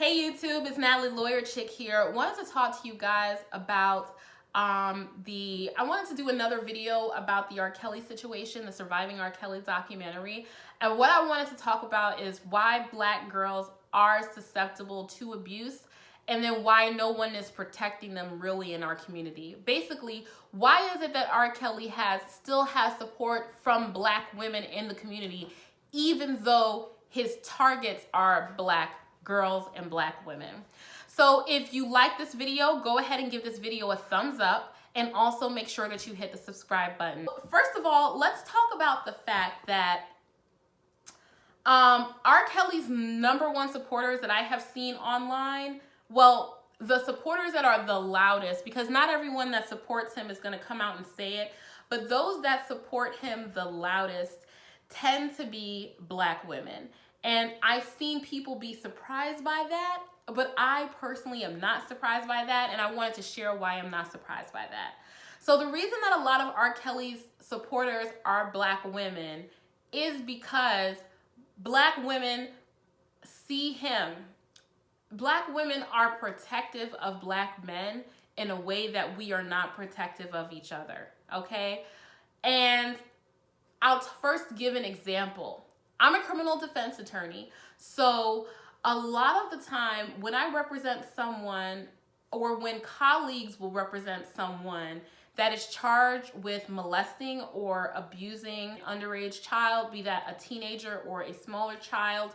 Hey YouTube, it's Natalie Lawyer Chick here. Wanted to talk to you guys about I wanted to do another video about the R. Kelly situation, the Surviving R. Kelly documentary. And what I wanted to talk about is why Black girls are susceptible to abuse, and then why no one is protecting them really in our community. Basically, why is it that R. Kelly still has support from Black women in the community, even though his targets are Black girls and Black women? So if you like this video, go ahead and give this video a thumbs up, and also make sure that you hit the subscribe button. First of all, let's talk about the fact that R. Kelly's #1 supporters that I have seen online, well, the supporters that are the loudest, because not everyone that supports him is going to come out and say it, but those that support him the loudest tend to be Black women. And I've seen people be surprised by that, but I personally am not surprised by that, and I wanted to share why I'm not surprised by that. So the reason that a lot of R. Kelly's supporters are Black women is because Black women see him. Black women are protective of Black men in a way that we are not protective of each other, okay? And I'll first give an example. I'm a criminal defense attorney, so a lot of the time when I represent someone, or when colleagues will represent someone that is charged with molesting or abusing an underage child, be that a teenager or a smaller child,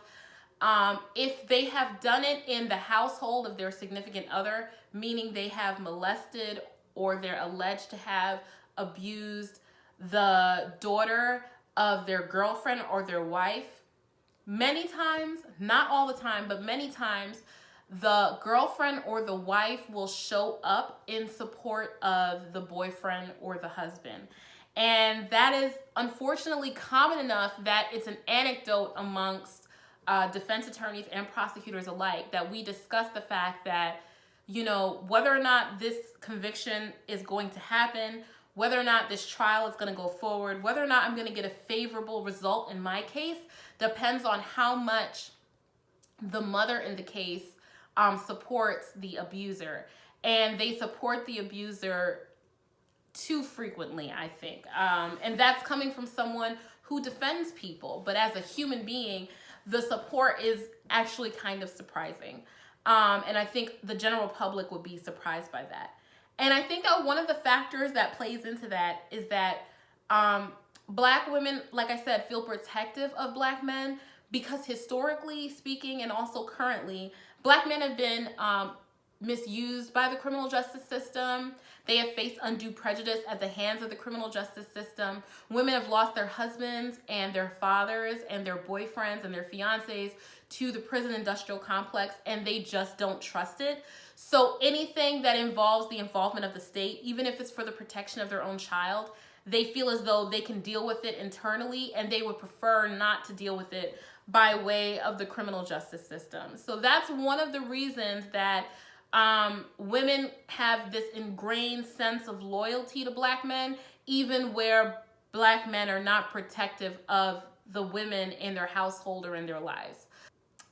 if they have done it in the household of their significant other, meaning they have molested or they're alleged to have abused the daughter of their girlfriend or their wife, many times, not all the time, but many times, the girlfriend or the wife will show up in support of the boyfriend or the husband. And that is unfortunately common enough that it's an anecdote amongst defense attorneys and prosecutors alike, that we discuss the fact that, you know, whether or not this conviction is going to happen, whether or not this trial is going to go forward, whether or not I'm going to get a favorable result in my case, depends on how much the mother in the case supports the abuser. And they support the abuser too frequently, I think. And that's coming from someone who defends people. But as a human being, the support is actually kind of surprising. And I think the general public would be surprised by that. And I think one of the factors that plays into that is that Black women, like I said, feel protective of Black men because historically speaking, and also currently, Black men have been misused by the criminal justice system. They have faced undue prejudice at the hands of the criminal justice system. Women have lost their husbands and their fathers and their boyfriends and their fiancés to the prison industrial complex, and they just don't trust it. So anything that involves the involvement of the state, even if it's for the protection of their own child, they feel as though they can deal with it internally, and they would prefer not to deal with it by way of the criminal justice system. So that's one of the reasons that women have this ingrained sense of loyalty to Black men, even where Black men are not protective of the women in their household or in their lives.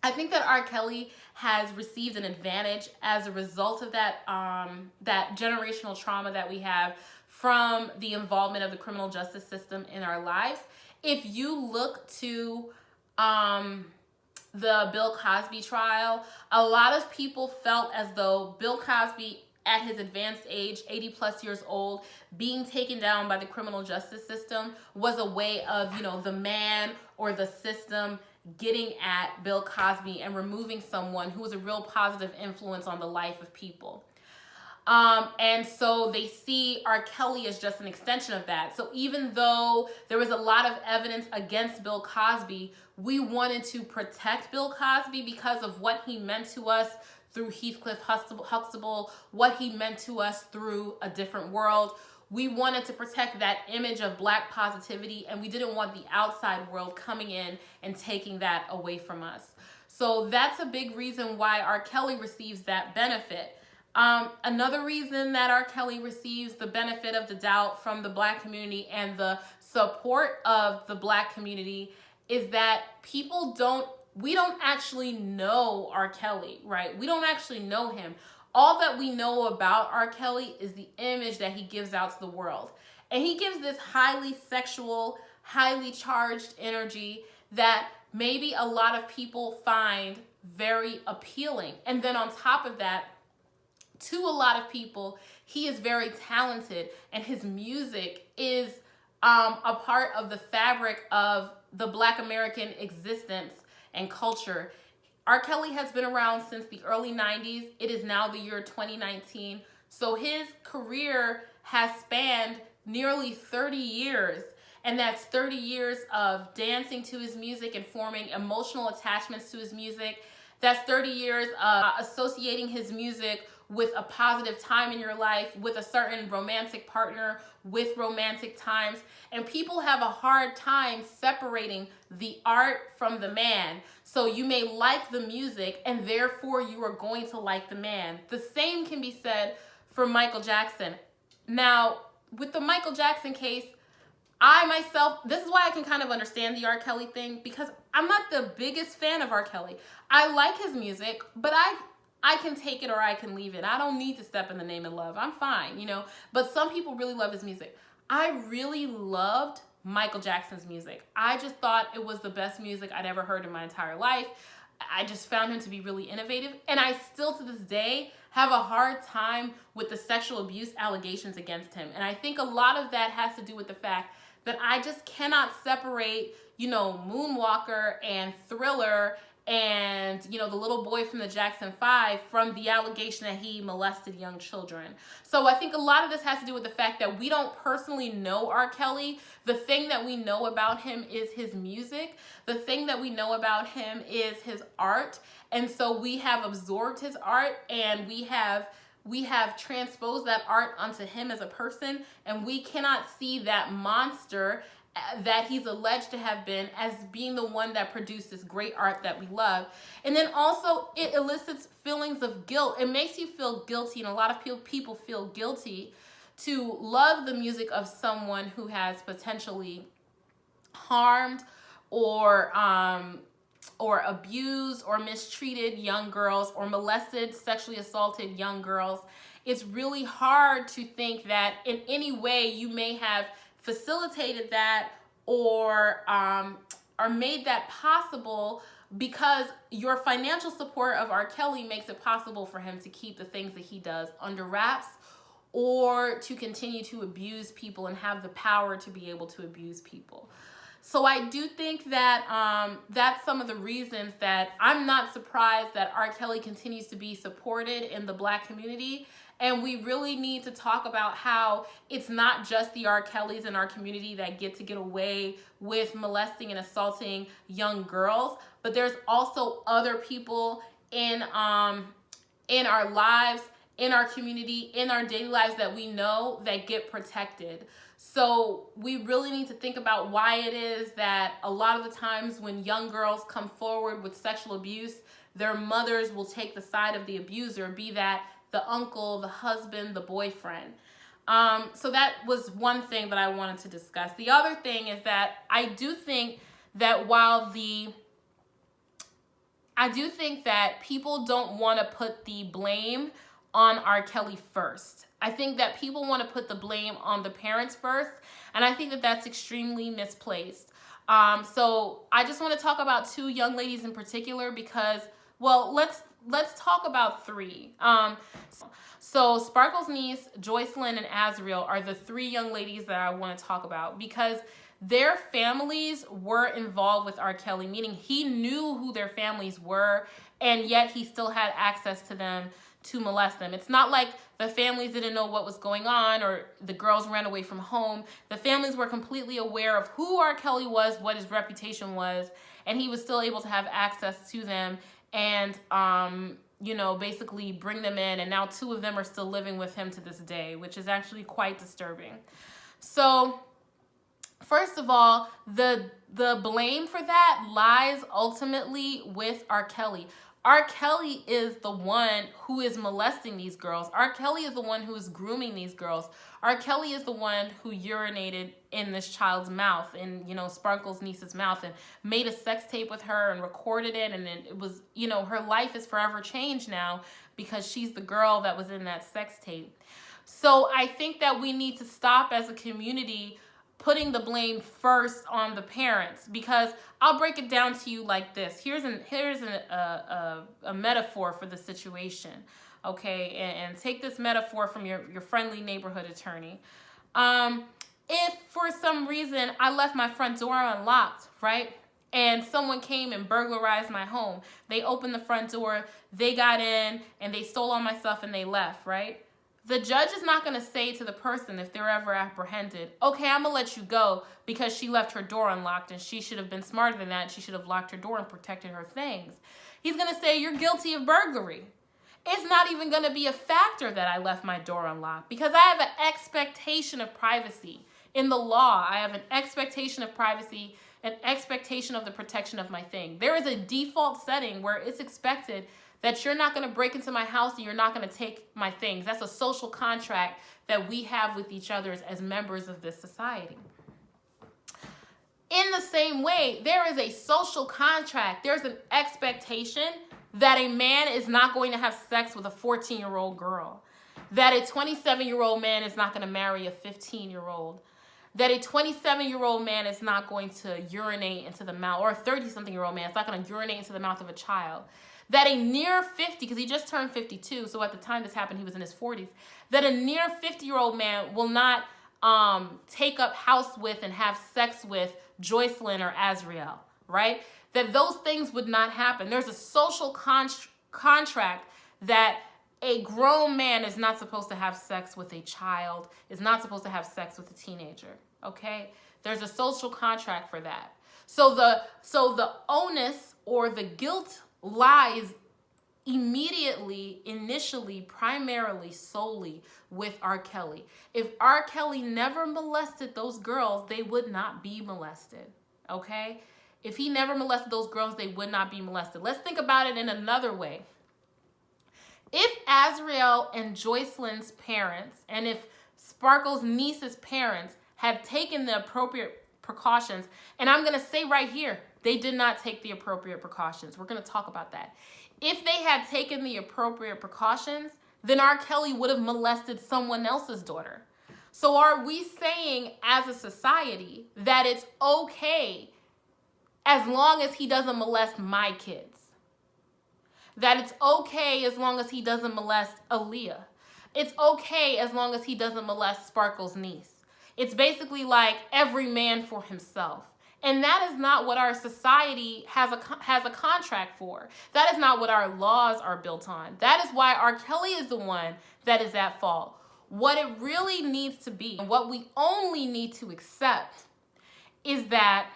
I think that R. Kelly has received an advantage as a result of that, that generational trauma that we have from the involvement of the criminal justice system in our lives. If you look to the Bill Cosby trial, a lot of people felt as though Bill Cosby, at his advanced age, 80+ years old, being taken down by the criminal justice system was a way of, you know, the man or the system getting at Bill Cosby and removing someone who was a real positive influence on the life of people. And so they see R. Kelly as just an extension of that. So even though there was a lot of evidence against Bill Cosby, we wanted to protect Bill Cosby because of what he meant to us through Heathcliff Huxtable, what he meant to us through A Different World. We wanted to protect that image of Black positivity, and we didn't want the outside world coming in and taking that away from us. So that's a big reason why R. Kelly receives that benefit. Another reason that R. Kelly receives the benefit of the doubt from the Black community and the support of the Black community is that people don't we don't actually know R. Kelly, right? We don't actually know him. All that we know about R. Kelly is the image that he gives out to the world. And he gives this highly sexual, highly charged energy that maybe a lot of people find very appealing. And then on top of that, to a lot of people, he is very talented, and his music is a part of the fabric of the Black American existence and culture. R. Kelly has been around since the early 90s. It is now the year 2019. So his career has spanned nearly 30 years. And that's 30 years of dancing to his music and forming emotional attachments to his music. That's 30 years of associating his music with a positive time in your life, with a certain romantic partner, with romantic times. And people have a hard time separating the art from the man. So you may like the music, and therefore you are going to like the man. The same can be said for Michael Jackson. Now, with the Michael Jackson case, I myself, this is why I can kind of understand the R. Kelly thing, because I'm not the biggest fan of R. Kelly. I like his music, but I can take it or I can leave it. I don't need to step in the name of love. I'm fine, you know. But some people really love his music. I really loved Michael Jackson's music. I just thought it was the best music I'd ever heard in my entire life. I just found him to be really innovative. And I still to this day have a hard time with the sexual abuse allegations against him. And I think a lot of that has to do with the fact that I just cannot separate, you know, Moonwalker and Thriller and, you know, the little boy from the Jackson 5 from the allegation that he molested young children. So I think a lot of this has to do with the fact that we don't personally know R. Kelly. The thing that we know about him is his music. The thing that we know about him is his art. And so we have absorbed his art, and we have transposed that art onto him as a person, and we cannot see that monster that he's alleged to have been as being the one that produced this great art that we love. And then also it elicits feelings of guilt. It makes you feel guilty, and a lot of people feel guilty to love the music of someone who has potentially harmed or abused or mistreated young girls or molested, sexually assaulted young girls. It's really hard to think that in any way you may have facilitated that or made that possible because your financial support of R. Kelly makes it possible for him to keep the things that he does under wraps, or to continue to abuse people and have the power to be able to abuse people. So I do think that that's some of the reasons that I'm not surprised that R. Kelly continues to be supported in the Black community. And we really need to talk about how it's not just the R. Kellys in our community that get away with molesting and assaulting young girls, but there's also other people in our lives, in our community, in our daily lives that we know that get protected. So we really need to think about why it is that a lot of the times when young girls come forward with sexual abuse, their mothers will take the side of the abuser, be that the uncle, the husband, the boyfriend. So that was one thing that I wanted to discuss. The other thing is that I do think that people don't want to put the blame on R. Kelly first. I think that people want to put the blame on the parents first, and I think that that's extremely misplaced. So I just want to talk about two young ladies in particular because, well, let's talk about three. So Sparkle's niece, Joycelyn, and Azriel are the three young ladies that I want to talk about because their families were involved with R. Kelly, meaning he knew who their families were, and yet he still had access to them to molest them. It's not like the families didn't know what was going on or the girls ran away from home. The families were completely aware of who R. Kelly was, what his reputation was, and he was still able to have access to them and, basically bring them in. And now two of them are still living with him to this day, which is actually quite disturbing. So first of all, the blame for that lies ultimately with R. Kelly. R. Kelly is the one who is molesting these girls. R. Kelly is the one who is grooming these girls. R. Kelly is the one who urinated in this child's mouth, in, Sparkle's niece's mouth, and made a sex tape with her and recorded it. And it was, her life is forever changed now because she's the girl that was in that sex tape. So I think that we need to stop as a community putting the blame first on the parents, because I'll break it down to you like this. Here's a metaphor for the situation, okay? And take this metaphor from your friendly neighborhood attorney. If for some reason I left my front door unlocked, right? And someone came and burglarized my home. They opened the front door, they got in, and they stole all my stuff and they left, right? The judge is not going to say to the person, if they're ever apprehended, okay, I'm going to let you go because she left her door unlocked and she should have been smarter than that. She should have locked her door and protected her things. He's going to say, you're guilty of burglary. It's not even going to be a factor that I left my door unlocked, because I have an expectation of privacy. In the law, I have an expectation of privacy, an expectation of the protection of my thing. There is a default setting where it's expected that you're not going to break into my house and you're not going to take my things. That's a social contract that we have with each other as members of this society. In the same way, there is a social contract. There's an expectation that a man is not going to have sex with a 14-year-old girl, that a 27-year-old man is not going to marry a 15-year-old, that a 27-year-old man is not going to urinate into the mouth, or a 30-something-year-old man is not going to urinate into the mouth of a child. That a near 50, because he just turned 52, so at the time this happened, he was in his 40s, that a near 50-year-old man will not take up house with and have sex with Joycelyn or Azriel, right? That those things would not happen. There's a social contract that a grown man is not supposed to have sex with a child, is not supposed to have sex with a teenager, okay? There's a social contract for that. So the onus or the guilt lies immediately, initially, primarily, solely with R. Kelly. If R. Kelly never molested those girls, they would not be molested, okay? If he never molested those girls, they would not be molested. Let's think about it in another way. If Azriel and Joycelyn's parents, and if Sparkle's niece's parents had taken the appropriate precautions, and I'm going to say right here, they did not take the appropriate precautions. We're going to talk about that. If they had taken the appropriate precautions, then R. Kelly would have molested someone else's daughter. So are we saying as a society that it's okay as long as he doesn't molest my kids? That it's okay as long as he doesn't molest Aaliyah? It's okay as long as he doesn't molest Sparkle's niece? It's basically like every man for himself. And that is not what our society has a contract for. That is not what our laws are built on. That is why R. Kelly is the one that is at fault. What it really needs to be, and what we only need to accept, is that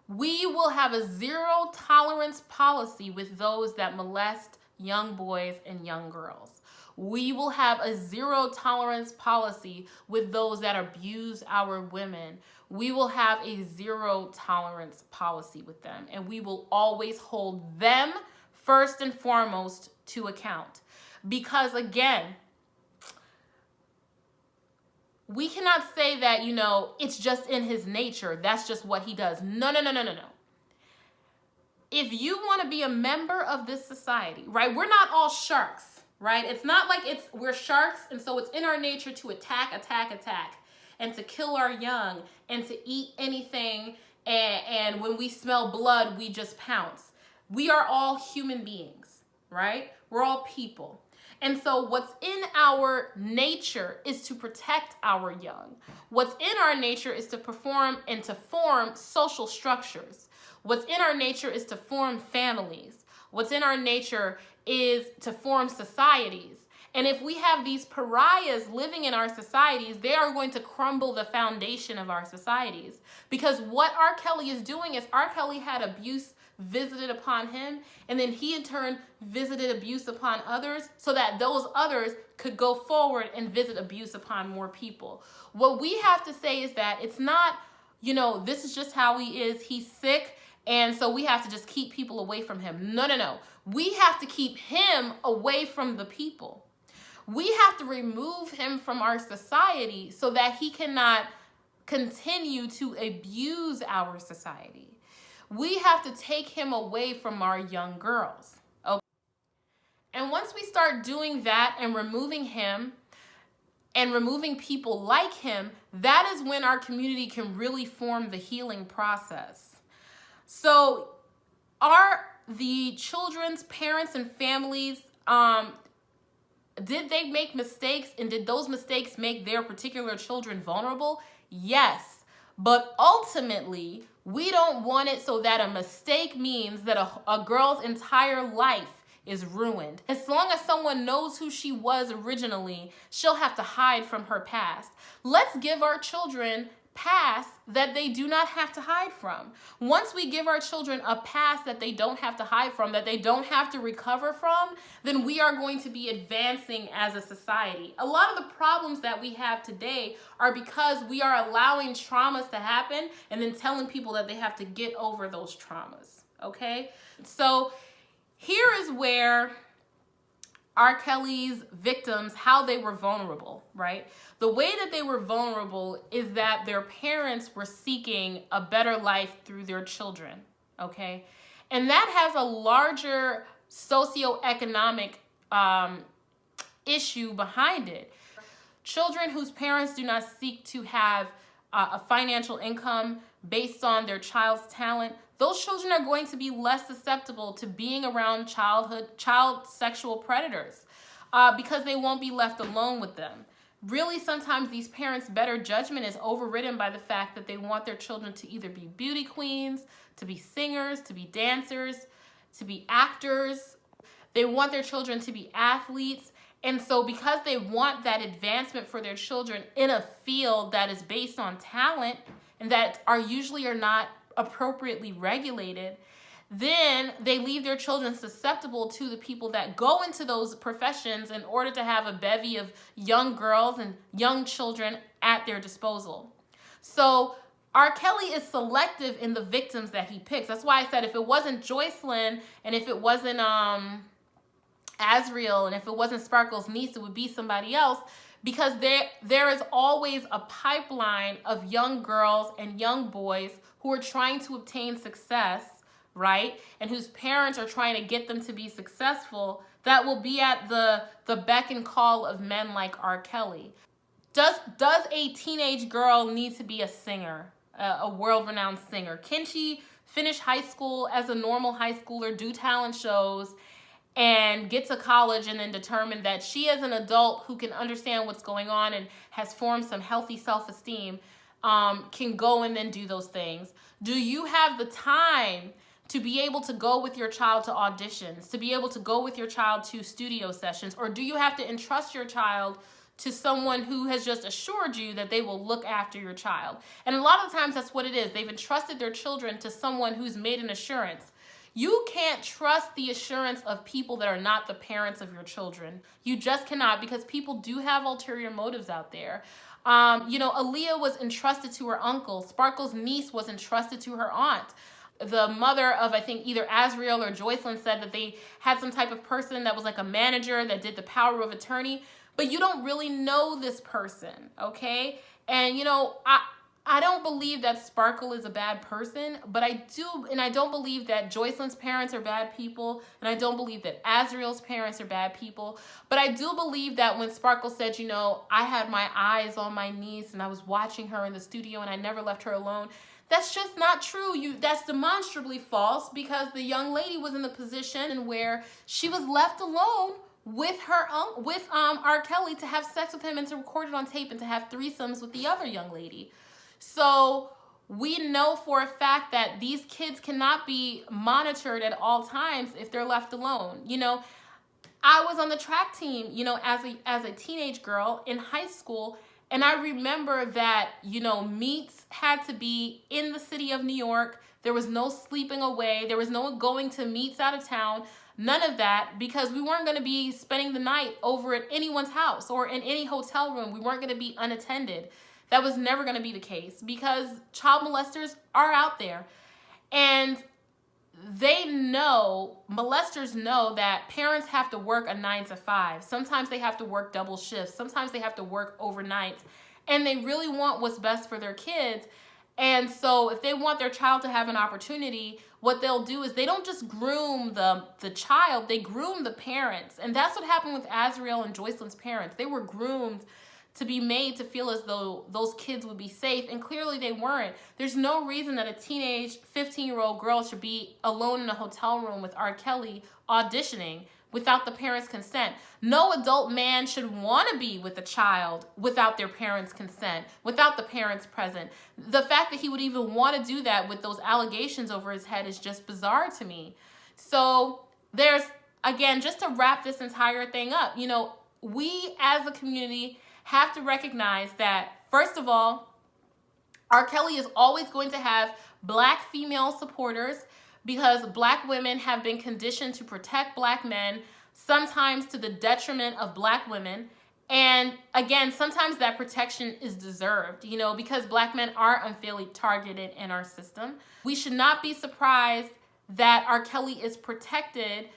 we will have a zero tolerance policy with those that molest young boys and young girls. We will have a zero tolerance policy with those that abuse our women. We will have a zero tolerance policy with them, and we will always hold them first and foremost to account. Because again, we cannot say that, it's just in his nature. That's just what he does. No. If you want to be a member of this society, right? We're not all sharks, right? It's not like we're sharks, and so it's in our nature to attack, and to kill our young, and to eat anything, and when we smell blood, we just pounce. We are all human beings, right? We're all people. And so what's in our nature is to protect our young. What's in our nature is to perform and to form social structures. What's in our nature is to form families. What's in our nature is to form societies. And if we have these pariahs living in our societies, they are going to crumble the foundation of our societies. Because what R. Kelly is doing is R. Kelly had abuse visited upon him, and then he in turn visited abuse upon others so that those others could go forward and visit abuse upon more people. What we have to say is that it's not, this is just how he is. He's sick, And so we have to just keep people away from him. No, no, no. We have to keep him away from the people. We have to remove him from our society so that he cannot continue to abuse our society. We have to take him away from our young girls. Okay? And once we start doing that and removing him and removing people like him, that is when our community can really form the healing process. So are the children's parents and families, did they make mistakes, and did those mistakes make their particular children vulnerable? Yes, but ultimately, we don't want it so that a mistake means that a girl's entire life is ruined. As long as someone knows who she was originally, she'll have to hide from her past. Let's give our children past that they do not have to hide from. Once we give our children a past that they don't have to hide from, that they don't have to recover from, then we are going to be advancing as a society. A lot of the problems that we have today are because we are allowing traumas to happen and then telling people that they have to get over those traumas, okay? So here is where R. Kelly's victims, how they were vulnerable, right? The way that they were vulnerable is that their parents were seeking a better life through their children, okay? And that has a larger socioeconomic issue behind it. Children whose parents do not seek to have a financial income based on their child's talent, those children are going to be less susceptible to being around child sexual predators because they won't be left alone with them. Really, sometimes these parents' better judgment is overridden by the fact that they want their children to either be beauty queens, to be singers, to be dancers, to be actors. They want their children to be athletes. And so because they want that advancement for their children in a field that is based on talent and that usually are not appropriately regulated, then they leave their children susceptible to the people that go into those professions in order to have a bevy of young girls and young children at their disposal. So R. Kelly is selective in the victims that he picks. That's why I said if it wasn't Joycelyn and if it wasn't Azriel and if it wasn't Sparkle's niece, it would be somebody else, because there is always a pipeline of young girls and young boys who are trying to obtain success, right? And whose parents are trying to get them to be successful, that will be at the beck and call of men like R. Kelly. Does a teenage girl need to be a singer, a world-renowned singer? Can she finish high school as a normal high schooler, do talent shows, and get to college and then determine that she as an adult who can understand what's going on and has formed some healthy self-esteem can go and then do those things? Do you have the time to be able to go with your child to auditions, to be able to go with your child to studio sessions, or do you have to entrust your child to someone who has just assured you that they will look after your child? And a lot of times that's what it is. They've entrusted their children to someone who's made an assurance. You can't trust the assurance of people that are not the parents of your children. You just cannot, because people do have ulterior motives out there. Aaliyah was entrusted to her uncle. Sparkle's niece was entrusted to her aunt. The mother of, I think, either Azriel or Joycelyn said that they had some type of person that was like a manager that did the power of attorney, but you don't really know this person, okay? And, I don't believe that Sparkle is a bad person, but I don't believe that Joycelyn's parents are bad people, and I don't believe that Azriel's parents are bad people, but I do believe that when Sparkle said, I had my eyes on my niece and I was watching her in the studio and I never left her alone, that's just not true. That's demonstrably false, because the young lady was in the position where she was left alone with R. Kelly to have sex with him and to record it on tape and to have threesomes with the other young lady. So we know for a fact that these kids cannot be monitored at all times if they're left alone. I was on the track team, as a teenage girl in high school, and I remember that, meets had to be in the city of New York. There was no sleeping away. There was no going to meets out of town. None of that, because we weren't going to be spending the night over at anyone's house or in any hotel room. We weren't going to be unattended. That was never going to be the case, because child molesters are out there. And they know, molesters know that parents have to work a 9 to 5. Sometimes they have to work double shifts. Sometimes they have to work overnight. And they really want what's best for their kids. And so if they want their child to have an opportunity, what they'll do is they don't just groom the child, they groom the parents. And that's what happened with Azriel and Joycelyn's parents. They were groomed to be made to feel as though those kids would be safe, and clearly they weren't. There's no reason that a teenage 15-year-old girl should be alone in a hotel room with R. Kelly auditioning without the parents' consent. No adult man should want to be with a child without their parents' consent, without the parents present. The fact that he would even want to do that with those allegations over his head is just bizarre to me. So there's, again, just to wrap this entire thing up, you know, we as a community have to recognize that, first of all, R. Kelly is always going to have Black female supporters because Black women have been conditioned to protect Black men, sometimes to the detriment of Black women. And again, sometimes that protection is deserved, you know, because Black men are unfairly targeted in our system. We should not be surprised that R. Kelly is protected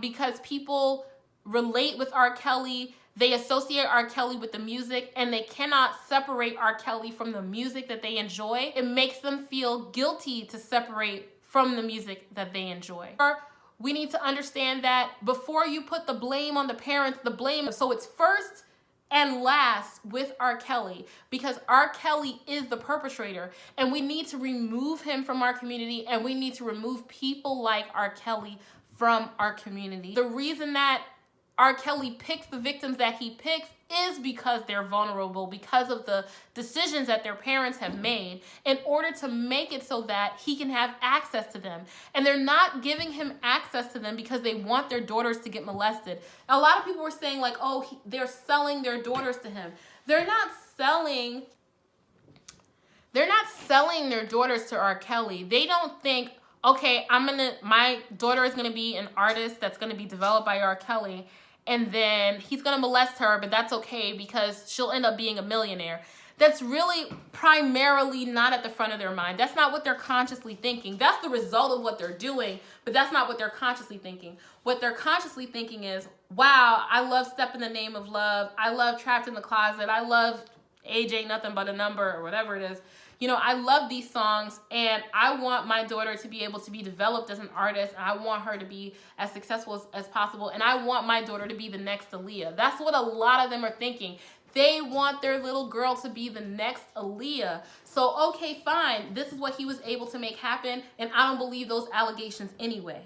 because people relate with R. Kelly. They associate R. Kelly with the music, and they cannot separate R. Kelly from the music that they enjoy. It makes them feel guilty to separate from the music that they enjoy. We need to understand that before you put the blame on the parents, the blame, so it's first and last with R. Kelly, because R. Kelly is the perpetrator, and we need to remove him from our community, and we need to remove people like R. Kelly from our community. The reason that R. Kelly picks the victims that he picks is because they're vulnerable, because of the decisions that their parents have made in order to make it so that he can have access to them. And they're not giving him access to them because they want their daughters to get molested. A lot of people were saying like, oh, they're selling their daughters to him. They're not selling their daughters to R. Kelly. They don't think, okay, my daughter is gonna be an artist that's gonna be developed by R. Kelly, and then he's gonna molest her, but that's okay because she'll end up being a millionaire. That's really primarily not at the front of their mind. That's not what they're consciously thinking. That's the result of what they're doing, but that's not what they're consciously thinking. What they're consciously thinking is, wow, I love Step in the Name of Love. I love Trapped in the Closet. I love Age Ain't Nothing But a Number, or whatever it is. You know, I love these songs, and I want my daughter to be able to be developed as an artist, and I want her to be as successful as possible, and I want my daughter to be the next Aaliyah. That's what a lot of them are thinking. They want their little girl to be the next Aaliyah. So, okay, fine. This is what he was able to make happen, and I don't believe those allegations anyway.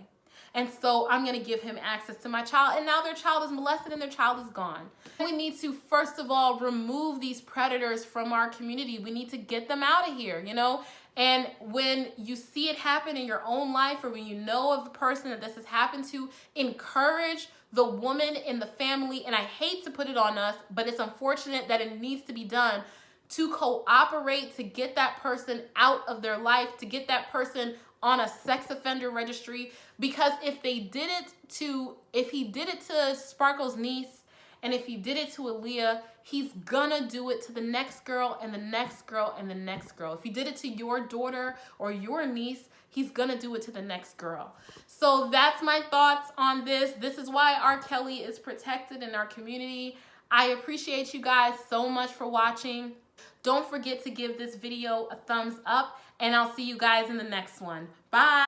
And so I'm going to give him access to my child. And now their child is molested and their child is gone. We need to, first of all, remove these predators from our community. We need to get them out of here, you know? And when you see it happen in your own life, or when you know of the person that this has happened to, encourage the woman in the family. And I hate to put it on us, but it's unfortunate that it needs to be done, to cooperate to get that person out of their life, to get that person on a sex offender registry. Because if he did it to Sparkle's niece, and if he did it to Aaliyah, he's gonna do it to the next girl and the next girl and the next girl. If he did it to your daughter or your niece, he's gonna do it to the next girl. So that's my thoughts on this. This is why R. Kelly is protected in our community. I appreciate you guys so much for watching. Don't forget to give this video a thumbs up, and I'll see you guys in the next one. Bye.